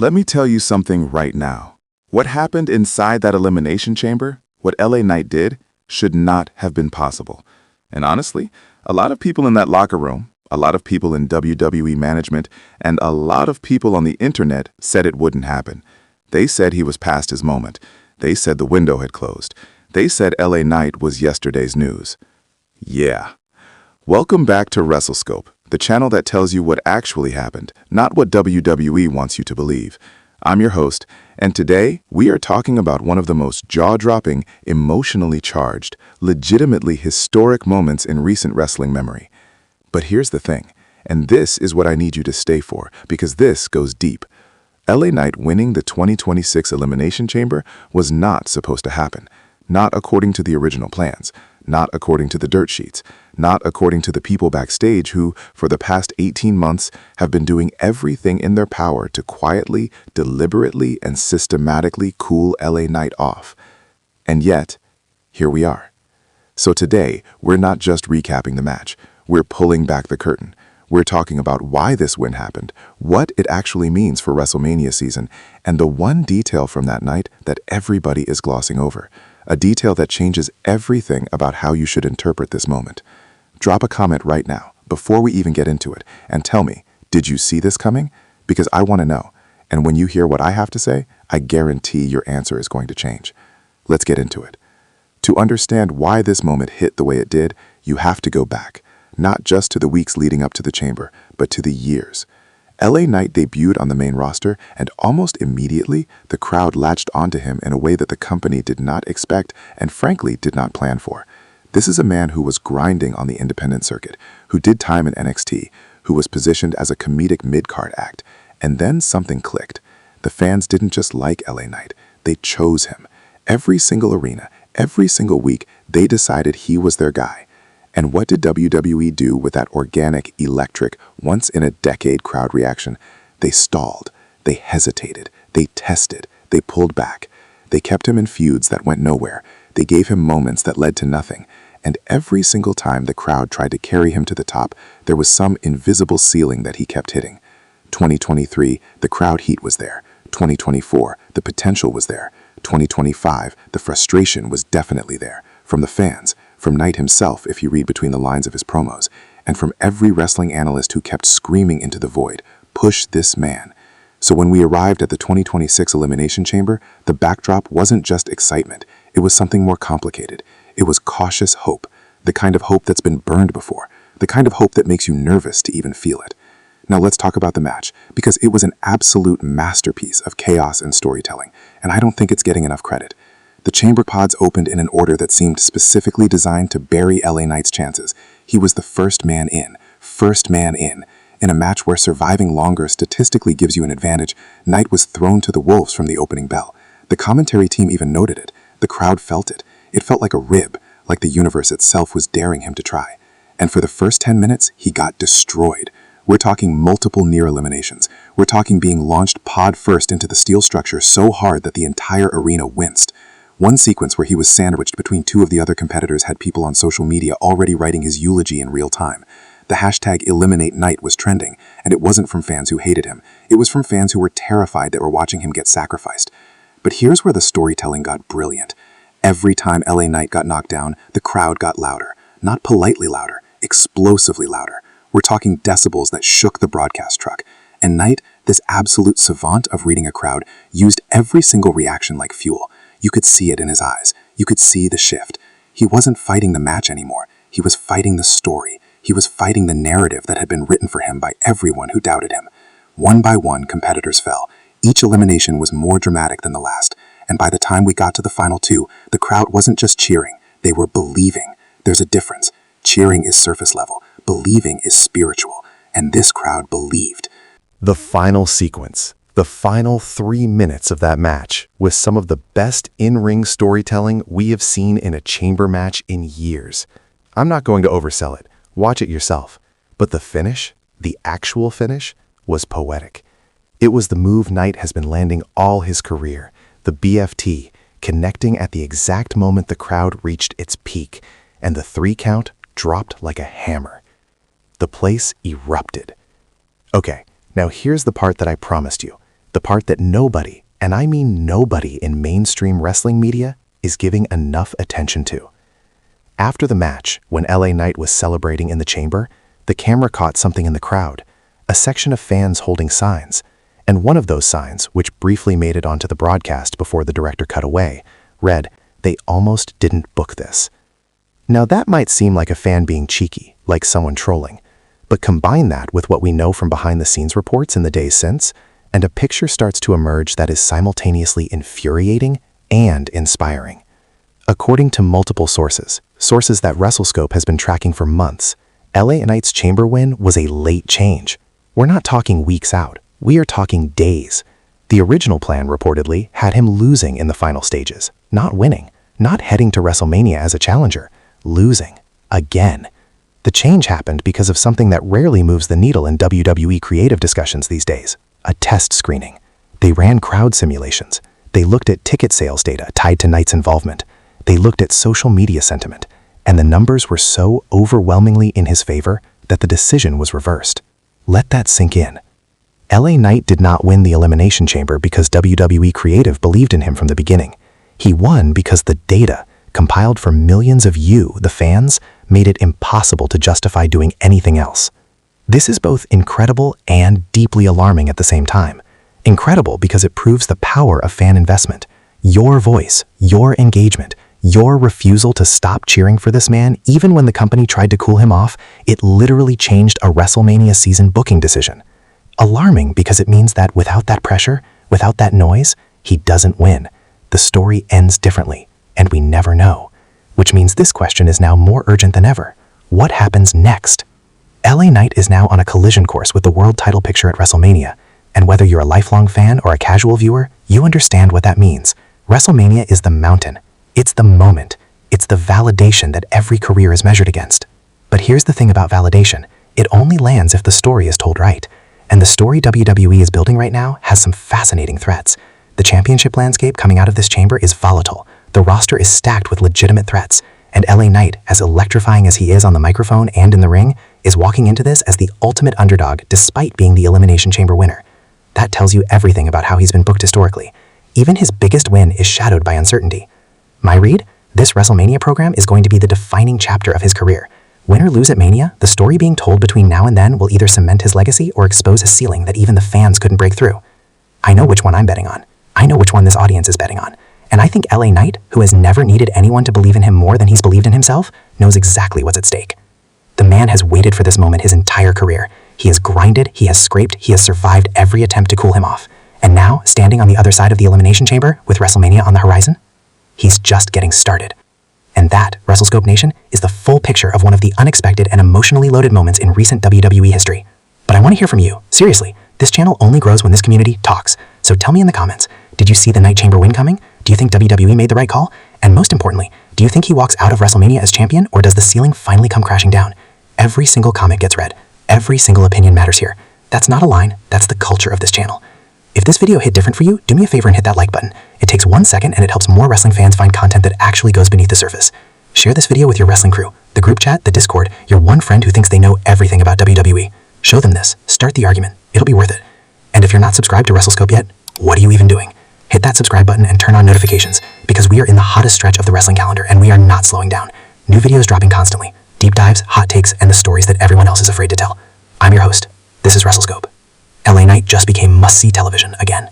Let me tell you something right now. What happened inside that elimination chamber, what LA Knight did, should not have been possible. And honestly, a lot of people in that locker room, a lot of people in WWE management, and a lot of people on the internet said it wouldn't happen. They said he was past his moment. They said the window had closed. They said LA Knight was yesterday's news. Yeah. Welcome back to WrestleScope, the channel that tells you what actually happened, not what WWE wants you to believe. I'm your host, and today we are talking about one of the most jaw-dropping, emotionally charged, legitimately historic moments in recent wrestling memory. But here's the thing, and this is what I need you to stay for, because this goes deep. LA Knight winning the 2026 Elimination Chamber was not supposed to happen. Not according to the original plans, not according to the dirt sheets, not according to the people backstage who, for the past 18 months, have been doing everything in their power to quietly, deliberately, and systematically cool LA Knight off. And yet, here we are. So today, we're not just recapping the match, we're pulling back the curtain. We're talking about why this win happened, what it actually means for WrestleMania season, and the one detail from that night that everybody is glossing over. A detail that changes everything about how you should interpret this moment. Drop a comment right now, before we even get into it, and tell me, did you see this coming? Because I want to know. And when you hear what I have to say, I guarantee your answer is going to change. Let's get into it. To understand why this moment hit the way it did, you have to go back, not just to the weeks leading up to the chamber, but to the years. LA Knight debuted on the main roster, and almost immediately, the crowd latched onto him in a way that the company did not expect and frankly did not plan for. This is a man who was grinding on the independent circuit, who did time in NXT, who was positioned as a comedic mid-card act, and then something clicked. The fans didn't just like LA Knight, they chose him. Every single arena, every single week, they decided he was their guy. And what did WWE do with that organic, electric, once-in-a-decade crowd reaction? They stalled, they hesitated, they tested, they pulled back. They kept him in feuds that went nowhere. They gave him moments that led to nothing. And every single time the crowd tried to carry him to the top, there was some invisible ceiling that he kept hitting. 2023, the crowd heat was there. 2024, the potential was there. 2025, the frustration was definitely there. From the fans, from Knight himself if you read between the lines of his promos, and from every wrestling analyst who kept screaming into the void, push this man. So when we arrived at the 2026 Elimination Chamber, the backdrop wasn't just excitement, it was something more complicated. It was cautious hope, the kind of hope that's been burned before, the kind of hope that makes you nervous to even feel it. Now let's talk about the match, because it was an absolute masterpiece of chaos and storytelling, and I don't think it's getting enough credit. The chamber pods opened in an order that seemed specifically designed to bury LA Knight's chances. He was the first man in. In a match where surviving longer statistically gives you an advantage, Knight was thrown to the wolves from the opening bell. The commentary team even noted it. The crowd felt it. It felt like a rib, like the universe itself was daring him to try. And for the first 10 minutes, he got destroyed. We're talking multiple near eliminations. We're talking being launched pod first into the steel structure so hard that the entire arena winced. One sequence where he was sandwiched between two of the other competitors had people on social media already writing his eulogy in real time. The hashtag Eliminate Knight was trending, and it wasn't from fans who hated him. It was from fans who were terrified that were watching him get sacrificed. But here's where the storytelling got brilliant. Every time LA Knight got knocked down, the crowd got louder. Not politely louder, explosively louder. We're talking decibels that shook the broadcast truck. And Knight, this absolute savant of reading a crowd, used every single reaction like fuel. You could see it in his eyes. You could see the shift. He wasn't fighting the match anymore. He was fighting the story. He was fighting the narrative that had been written for him by everyone who doubted him. One by one, competitors fell. Each elimination was more dramatic than the last. And by the time we got to the final two, the crowd wasn't just cheering. They were believing. There's a difference. Cheering is surface level. Believing is spiritual. And this crowd believed. The final sequence. The final 3 minutes of that match was some of the best in-ring storytelling we have seen in a chamber match in years. I'm not going to oversell it. Watch it yourself. But the finish, the actual finish, was poetic. It was the move Knight has been landing all his career, the BFT, connecting at the exact moment the crowd reached its peak, and the 3 count dropped like a hammer. The place erupted. Okay, now here's the part that I promised you. the part that nobody, and I mean nobody in mainstream wrestling media, is giving enough attention to. After the match, when LA Knight was celebrating in the chamber, the camera caught something in the crowd, a section of fans holding signs, and one of those signs, which briefly made it onto the broadcast before the director cut away, read, "They almost didn't book this." Now that might seem like a fan being cheeky, like someone trolling, but combine that with what we know from behind-the-scenes reports in the days since, and a picture starts to emerge that is simultaneously infuriating and inspiring. According to multiple sources that WrestleScope has been tracking for months, LA Knight's chamber win was a late change. We're not talking weeks out, we are talking days. The original plan reportedly had him losing in the final stages, not winning, not heading to WrestleMania as a challenger, losing, again. The change happened because of something that rarely moves the needle in WWE creative discussions these days, a test screening. They ran crowd simulations. They looked at ticket sales data tied to Knight's involvement. They looked at social media sentiment, and the numbers were so overwhelmingly in his favor that the decision was reversed. Let that sink in. LA Knight did not win the Elimination Chamber because WWE creative believed in him from the beginning. He won because the data, compiled from millions of you, the fans, made it impossible to justify doing anything else. This is both incredible and deeply alarming at the same time. Incredible because it proves the power of fan investment. Your voice, your engagement, your refusal to stop cheering for this man even when the company tried to cool him off, it literally changed a WrestleMania season booking decision. Alarming because it means that without that pressure, without that noise, he doesn't win. The story ends differently, and we never know. Which means this question is now more urgent than ever. What happens next? LA Knight is now on a collision course with the world title picture at WrestleMania, and whether you're a lifelong fan or a casual viewer, you understand what that means. WrestleMania is the mountain. It's the moment. It's the validation that every career is measured against. But here's the thing about validation. It only lands if the story is told right. And the story WWE is building right now has some fascinating threats. The championship landscape coming out of this chamber is volatile. The roster is stacked with legitimate threats. And LA Knight, as electrifying as he is on the microphone and in the ring, is walking into this as the ultimate underdog despite being the Elimination Chamber winner. That tells you everything about how he's been booked historically. Even his biggest win is shadowed by uncertainty. My read? This WrestleMania program is going to be the defining chapter of his career. Win or lose at Mania, the story being told between now and then will either cement his legacy or expose a ceiling that even the fans couldn't break through. I know which one I'm betting on. I know which one this audience is betting on. And I think LA Knight, who has never needed anyone to believe in him more than he's believed in himself, knows exactly what's at stake. The man has waited for this moment his entire career. He has grinded, he has scraped, he has survived every attempt to cool him off. And now, standing on the other side of the Elimination Chamber, with WrestleMania on the horizon, he's just getting started. And that, WrestleScope Nation, is the full picture of one of the unexpected and emotionally loaded moments in recent WWE history. But I want to hear from you. Seriously, this channel only grows when this community talks. So tell me in the comments, did you see the Night Chamber win coming? Do you think WWE made the right call? And most importantly, do you think he walks out of WrestleMania as champion, or does the ceiling finally come crashing down? Every single comment gets read. Every single opinion matters here. That's not a line, that's the culture of this channel. If this video hit different for you, do me a favor and hit that like button. It takes 1 second and it helps more wrestling fans find content that actually goes beneath the surface. Share this video with your wrestling crew, the group chat, the Discord, your one friend who thinks they know everything about WWE. Show them this. Start the argument. It'll be worth it. And if you're not subscribed to WrestleScope yet, what are you even doing? Hit that subscribe button and turn on notifications, because we are in the hottest stretch of the wrestling calendar and we are not slowing down. New videos dropping constantly. Deep dives, hot takes, and the stories that everyone else is afraid to tell. I'm your host. This is WrestleScope. LA Knight just became must-see television again.